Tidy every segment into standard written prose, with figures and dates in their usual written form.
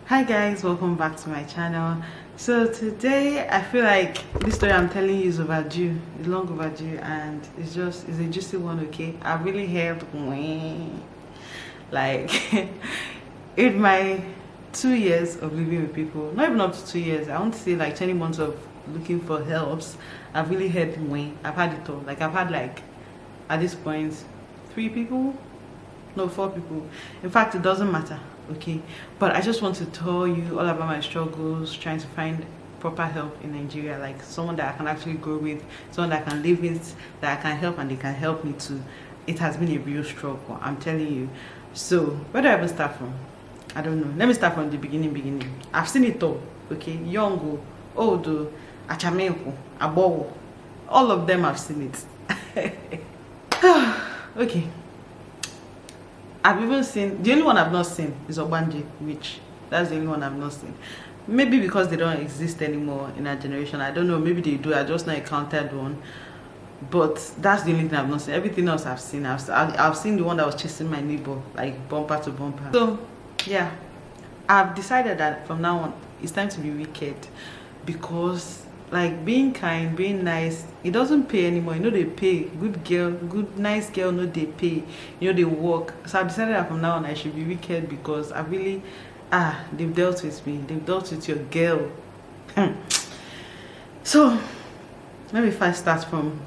Hi guys, welcome back to my channel. So today I feel like this story I'm telling you is overdue. It's long overdue and it's a juicy one. Okay, I really heard like in my 2 years of living with people, not even up to 2 years, I want to say like 20 months of looking for helps. I've really heard I've had it all. Like I've had like at this point 3 people, no 4 people. In fact, it doesn't matter. Okay, but I just want to tell you all about my struggles trying to find proper help in Nigeria, like someone that I can actually grow with, someone that I can live with, that I can help and they can help me too. It has been a real struggle, I'm telling you. So where do I even start from? I don't know. Let me start from the beginning. I've seen it all. Okay, young, old, achamenko, abowo, all of them I've seen it. Okay, I've even seen, the only one I've not seen is Obanje, which that's the only one I've not seen. Maybe because they don't exist anymore in our generation. I don't know, maybe they do. I just not encountered one. But that's the only thing I've not seen. Everything else I've seen. I've seen the one that was chasing my neighbor, like bumper to bumper. So yeah, I've decided that from now on it's time to be wicked, because like being kind, being nice, it doesn't pay anymore. You know, they pay. Good girl, good nice girl, no, they pay. You know, they work. So I've decided that from now on I should be wicked, because I really they've dealt with me. They've dealt with your girl. So let me first start from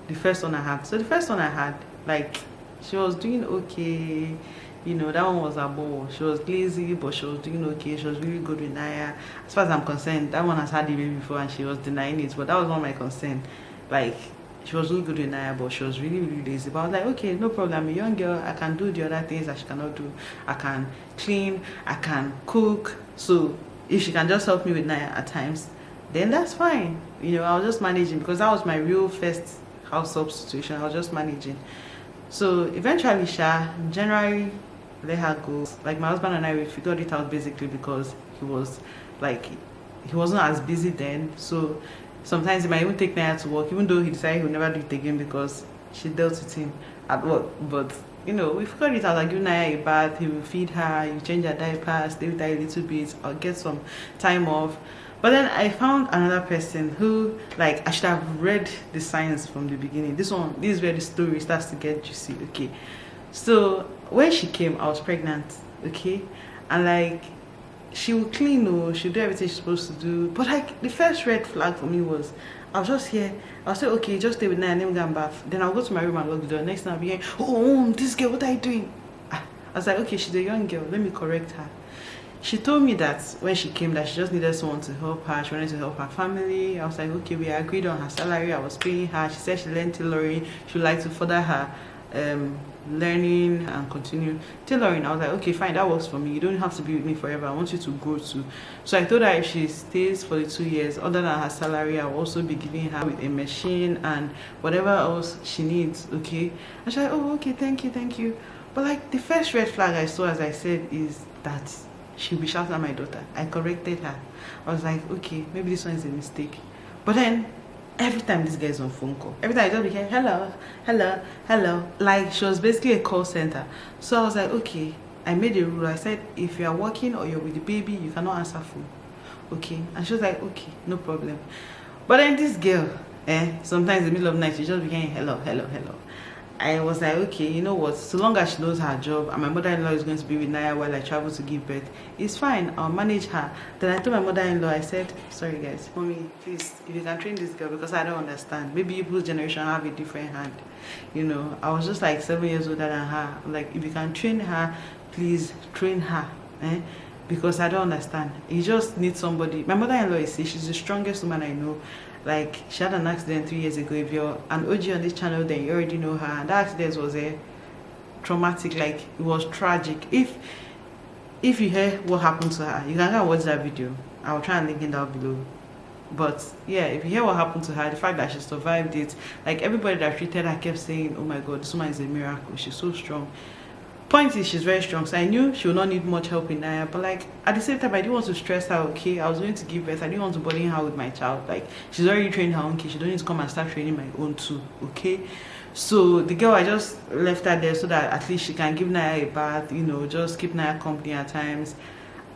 the first one I had. So the first one I had, like, she was doing okay. You know, that one was a ball. She was lazy, but she was doing okay. She was really good with Naya. As far as I'm concerned, that one has had a baby before and she was denying it, but that was not my concern. Like, she was really good with Naya, but she was really, really lazy. But I was like, okay, no problem. I'm a young girl. I can do the other things that she cannot do. I can clean. I can cook. So if she can just help me with Naya at times, then that's fine. You know, I was just managing, because that was my real first house help situation. I was just managing. So eventually, in January, let her go. Like, my husband and I, we figured it out basically, because he was like, he wasn't as busy then. So sometimes he might even take Naya to work, even though he decided he would never do it again because she dealt with him at work. But you know, we figured it out. Like, give Naya a bath, he will feed her, you change her diaper, stay with her a little bit, I'll get some time off. But then I found another person who, like, I should have read the signs from the beginning. This is where the story starts to get juicy. Okay, so when she came, I was pregnant. Okay, and like, she would clean, or she'll do everything she's supposed to do. But like, the first red flag for me was, I was just here, I'll say, okay, just stay with Naya, let me go and bath. Then I'll go to my room and lock the door. Next time I'll be hearing, oh, this girl, what are you doing? I was like, okay, she's a young girl, let me correct her. She told me that when she came, that she just needed someone to help her. She wanted to help her family. I was like, okay, we agreed on her salary. I was paying her. She said she learned tailoring. She would like to further her learning and continue tailoring. I was like, okay, fine, that works for me. You don't have to be with me forever. I want you to grow too. So I told her if she stays for the 2 years, other than her salary, I will also be giving her with a machine and whatever else she needs. Okay, and she's like, oh, okay, thank you. But like, the first red flag I saw, as I said, is that she'll be shouting at my daughter. I corrected her. I was like, okay, maybe this one is a mistake. But then every time this guy is on phone call, every time I just became hello, like, she was basically a call center. So I was like, okay, I made a rule. I said, if you are working or you're with the baby, you cannot answer phone. Okay, and she was like, okay, no problem. But then this girl, sometimes in the middle of the night, she just became hello. I was like, okay, you know what, so long as she knows her job and my mother-in-law is going to be with Naya while I travel to give birth, it's fine, I'll manage her. Then I told my mother-in-law, I said, sorry guys, mommy, please, if you can train this girl, because I don't understand. Maybe people's generation have a different hand. You know, I was just like 7 years older than her. Like, if you can train her, please train her. Because I don't understand. You just need somebody. My mother-in-law is sick. She's the strongest woman I know. Like, she had an accident 3 years ago. If you're an OG on this channel, then you already know her. And that accident was traumatic. Like, it was tragic. If you hear what happened to her, you can go and watch that video. I'll try and link it down below. But yeah, if you hear what happened to her, the fact that she survived it, like, everybody that treated her kept saying, oh my god, this woman is a miracle, she's so strong. Point is, she's very strong, so I knew she would not need much help in Naya. But like, at the same time, I didn't want to stress her. Okay, I was going to give birth, I didn't want to burden her with my child. Like, she's already trained her own kid, she don't need to come and start training my own too. Okay, so the girl, I just left her there so that at least she can give Naya a bath, you know, just keep Naya company at times.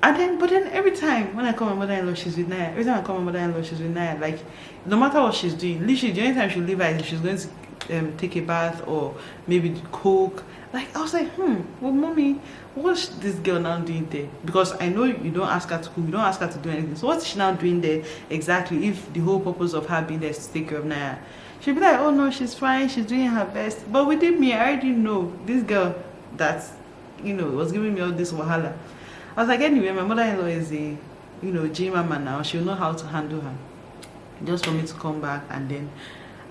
And then, but then every time when I call my mother-in-law, she's with Naya. Every time I call my mother-in-law, she's with Naya. Like, no matter what she's doing, literally, the only time she'll leave her is if she's going to take a bath or maybe cook. Like, I was like, well, mommy, what's this girl now doing there? Because I know you don't ask her to cook, you don't ask her to do anything. So what's she now doing there exactly if the whole purpose of her being there is to take care of Naya? She'll be like, oh no, she's fine, she's doing her best. But within me, I already know this girl that, was giving me all this wahala. I was like, anyway, my mother-in-law is a, gym mama now. She'll know how to handle her. Just for me to come back, and then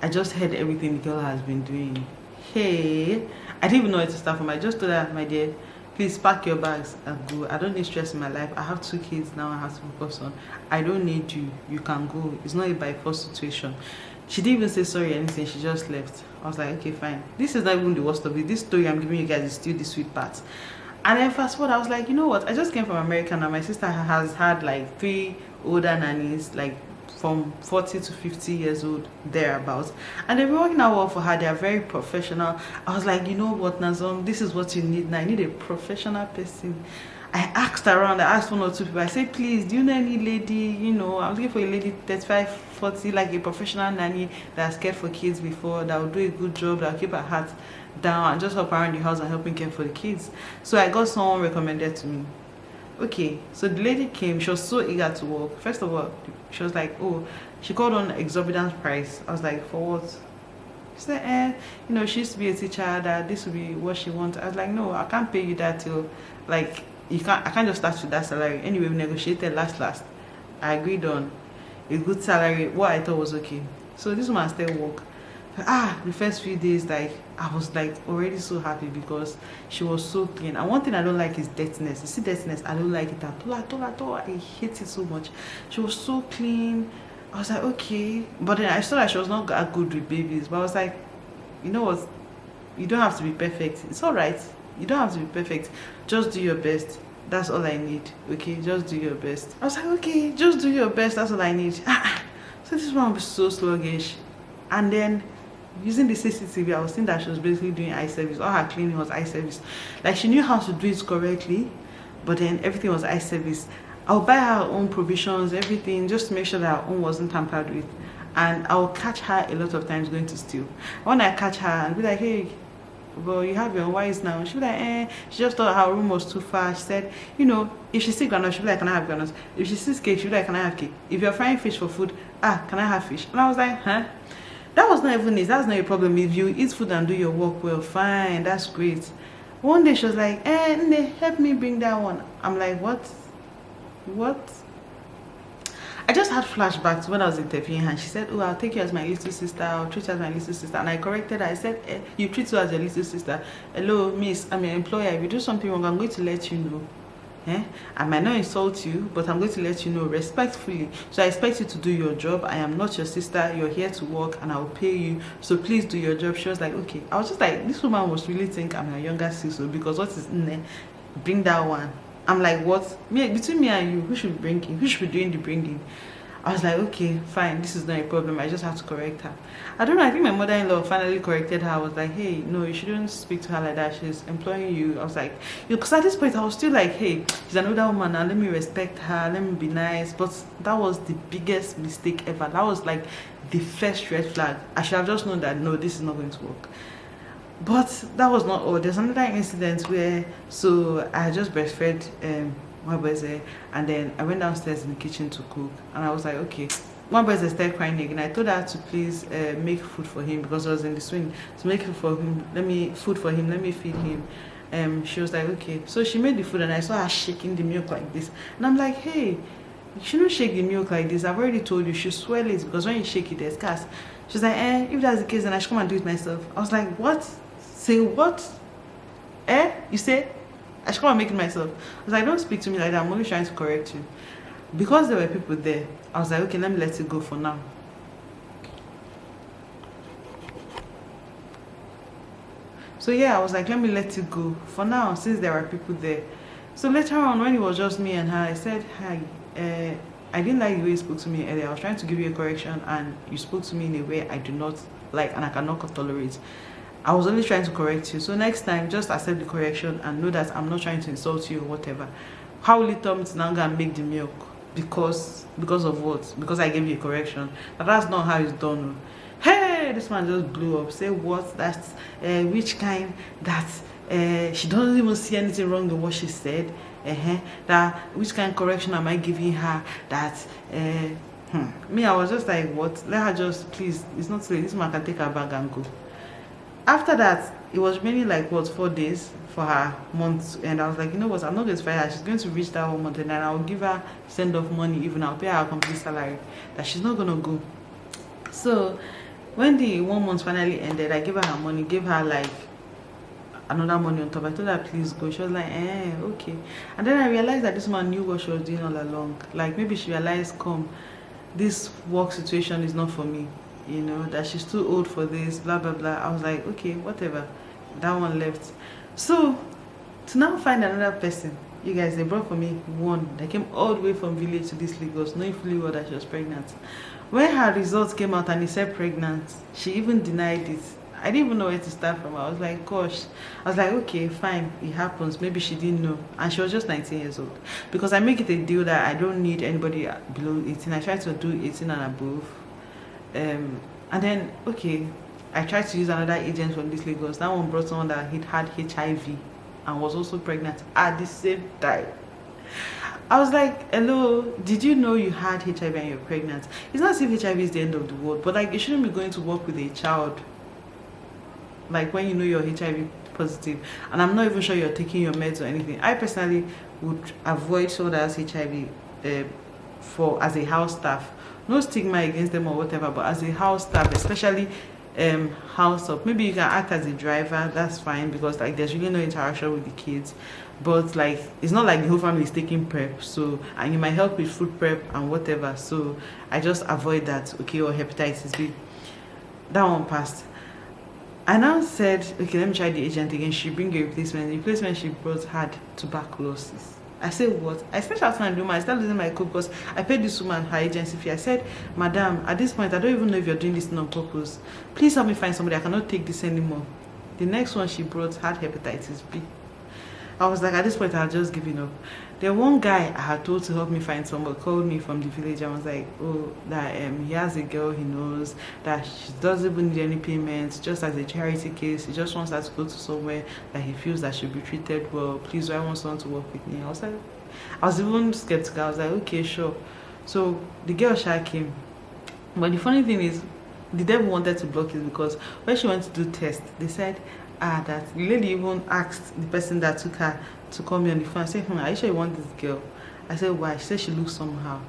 I just heard everything the girl has been doing. Hey, I didn't even know where to start from. I just told her, my dear, please pack your bags and go. I don't need stress in my life. I have 2 kids now I have to focus on. I don't need you. You can go. It's not a by force situation. She didn't even say sorry or anything. She just left. I was like, okay, fine. This is not even the worst of it. This story I'm giving you guys is still the sweet part. And then fast forward, I was like, you know what? I just came from America now. My sister has had like 3 older nannies, like from 40 to 50 years old, thereabouts. And they've been working out well for her. They are very professional. I was like, you know what, Nazom? This is what you need now. I need a professional person. I asked around, I asked 1 or 2 people. I said, please, do you know any lady, I'm looking for a lady 35, 40, like a professional nanny that has cared for kids before, that will do a good job, that will keep her heart down and just help around the house and helping care for the kids. So I got someone recommended to me. Okay, so the lady came. She was so eager to work. First of all, she was like, oh, she called on exorbitant price. I was like, for what? She said, she used to be a teacher, that this would be what she wants. I was like, no, I can't pay you that till, like, I can't just start with that salary. Anyway, we negotiated last. I agreed on a good salary, what I thought was okay. So this woman still work. The first few days, like, I was like already so happy because she was so clean. And one thing I don't like is dirtiness. You see, dirtiness, I don't like it at all. I hate it so much. She was so clean. I was like, okay. But then I saw that she was not that good with babies. But I was like, you know what? You don't have to be perfect. It's all right. You don't have to be perfect. Just do your best. That's all I need. Okay, just do your best. I was like, okay, just do your best. That's all I need. So this one was so sluggish. And then using the CCTV, I was seeing that she was basically doing eye service. All her cleaning was eye service. Like, she knew how to do it correctly, but then everything was eye service. I'll buy her own provisions, everything, just to make sure that her own wasn't tampered with. And I'll catch her a lot of times going to steal. When I catch her and be like, hey, well, you have your own, why is now? She'll be like, she just thought her room was too far. She said, if she sees granules, she'll be like, can I have granules? If she sees cake, she'll be like, can I have cake? If you're frying fish for food, can I have fish? And I was like, huh? That was not even it. That's not a problem. If you eat food and do your work well, fine, that's great. One day she was like, help me bring that one. I'm like, what? I just had flashbacks when I was interviewing her. And she said, oh, I'll take you as my little sister. I'll treat you as my little sister. And I corrected her. I said, you treat her as your little sister. Hello, miss, I'm your employer. If you do something wrong, I'm going to let you know. I might not insult you, but I'm going to let you know respectfully. So I expect you to do your job. I am not your sister. You're here to work and I'll pay you. So please do your job. She was like, okay. I was just like, this woman must really think I'm her younger sister, because what is in there? Bring that one. I'm like, what? Between me and you, who should be bringing? Who should be doing the bringing? I was like, okay, fine, this is not a problem. I just have to correct her. I don't know, I think my mother-in-law finally corrected her. I was like, hey, no, you shouldn't speak to her like that. She's employing you. I was like, because at this point I was still like, hey, she's an older woman now, let me respect her, let me be nice. But that was the biggest mistake ever. That was like the first red flag. I should have just known that, no, this is not going to work. But that was not all. There's another incident where, so I just breastfed my boys there, and then I went downstairs in the kitchen to cook, and I was like, okay. One boy started crying again. I told her to please make food for him, because I was in the swing, to make food for him. Let me feed him. She was like, okay. So she made the food, and I saw her shaking the milk like this, and I'm like, hey, you shouldn't shake the milk like this. I've already told you, you should swirl it, because when you shake it, there's gas. She's like, if that's the case, then I should come and do it myself. I was like, what? Say what? You say I should come and make it myself? I was like, don't speak to me like that. I'm only trying to correct you. Because there were people there, I was like, okay, let me let it go for now. So yeah, I was like, let me let it go for now, since there are people there. So later on, when it was just me and her, I said, hi, I didn't like the way you spoke to me earlier. I was trying to give you a correction, and you spoke to me in a way I do not like and I cannot tolerate. I was only trying to correct you. So next time, just accept the correction and know that I'm not trying to insult you or whatever. how will you tell me to now go and make the milk because of what? Because I gave you a correction? But that's not how it's done. Hey, this man just blew up. Say what? That's which kind? That she doesn't even see anything wrong with what she said. That which kind of correction am I giving her? That me, I was just like, what? Let her just, please, it's not late. This man can take her bag and go. After that, it was really like, what, 4 days for her month. And I was like, you know what, I'm not going to fire her. She's going to reach that 1 month, and then I'll give her send-off money, even I'll pay her a complete salary, that she's not going to go. So when the 1 month finally ended, I gave her her money, gave her like another money on top. I told her, please go. She was like, okay. And then I realized that this man knew what she was doing all along. Like, maybe she realized, this work situation is not for me, you know, that she's too old for this, blah blah blah. I was like, okay, whatever. That one left. So to now find another person, you guys, they brought for me one that came all the way from village to this Lagos, knowing fully well that she was pregnant. When her results came out and he said pregnant, she even denied it. I didn't even know where to start from. I was like, gosh. I was like, okay, fine, it happens. Maybe she didn't know. And she was just 19 years old. Because I make it a deal that I don't need anybody below 18. I try to do 18 and above. And then, okay, I tried to use another agent from this Lagos. That one brought someone that had HIV and was also pregnant at the same time. I was like, hello, did you know you had HIV and you're pregnant? It's not as if HIV is the end of the world, but like, you shouldn't be going to work with a child like when you know you're HIV positive, and I'm not even sure you're taking your meds or anything. I personally would avoid someone that has HIV as a house staff. No stigma against them or whatever, but as a house staff, especially Househelps, maybe you can act as a driver, that's fine, because like there's really no interaction with the kids. But like, it's not like the whole family is taking prep, so, and you might help with food prep and whatever, so I just avoid that. Okay, or hepatitis B, that one passed. I now said, okay, let me try the agent again. She bring a replacement. The replacement she brought had tuberculosis. I said, what? I started shouting at the woman. I started losing my cool because I paid this woman her agency fee. I said, madam, at this point, I don't even know if you're doing this on purpose. Please help me find somebody. I cannot take this anymore. The next one she brought had hepatitis B. I was like, at this point, I had just given up. The one guy I had told to help me find someone called me from the village and was like, oh, that he has a girl he knows, that she doesn't even need any payments, just as a charity case. He just wants her to go to somewhere that he feels that she'll be treated well. Please, do I want someone to work with me? I was even skeptical. I was like, okay, sure. So the girl came. But the funny thing is, the devil wanted to block it because when she went to do tests, they said, that the lady even asked the person that took her to call me on the phone. I said, are you sure you want this girl? I said, why? She said she looks somehow.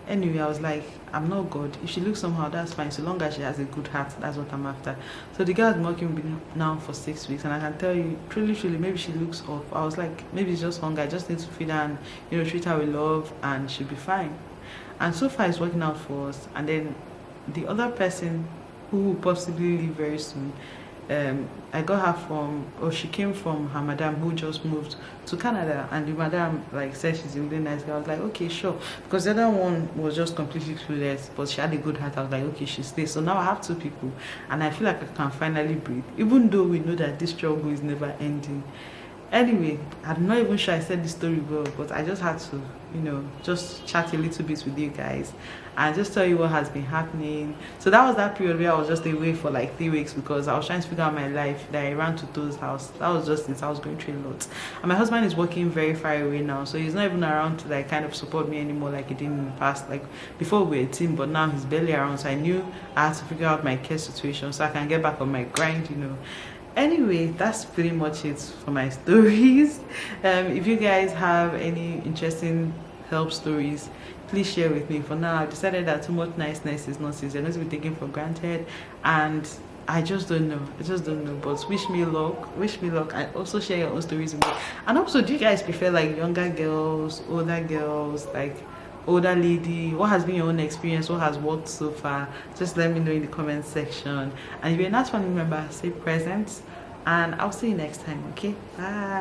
Anyway, I was like, I'm not God. If she looks somehow, that's fine. So long as she has a good heart, that's what I'm after. So the girl has been working with me now for 6 weeks, and I can tell you, truly, maybe she looks off. I was like, maybe it's just hunger. I just need to feed her and, you know, treat her with love, and she'll be fine. And so far, it's working out for us. And then the other person who will possibly leave very soon, I got her from, or she came from her madam who just moved to Canada, and the madam like said she's a really nice girl. I was like, okay, sure, because the other one was just completely clueless, but she had a good heart. I was like, okay, she stays. So now I have 2 people, and I feel like I can finally breathe, even though we know that this struggle is never ending. Anyway, I'm not even sure I said this story well, but I just had to, you know, just chat a little bit with you guys and just tell you what has been happening. So that was that period where I was just away for like 3 weeks because I was trying to figure out my life. That I ran to To's house. That was just since I was going through a lot. And my husband is working very far away now, so he's not even around to like kind of support me anymore like he did in the past. Like before we were a team, but now he's barely around. So I knew I had to figure out my care situation so I can get back on my grind, you know. Anyway, that's pretty much it for my stories. If you guys have any interesting help stories, please share with me. For now, I've decided that too much niceness is nonsense. They're not to be taken for granted, and I just don't know. But wish me luck, and also share your own stories with me. And also, do you guys prefer like younger girls, older girls, like older lady? What has been your own experience? What has worked so far? Just let me know in the comment section. And if you're not family member, say present, and I'll see you next time. Okay, bye.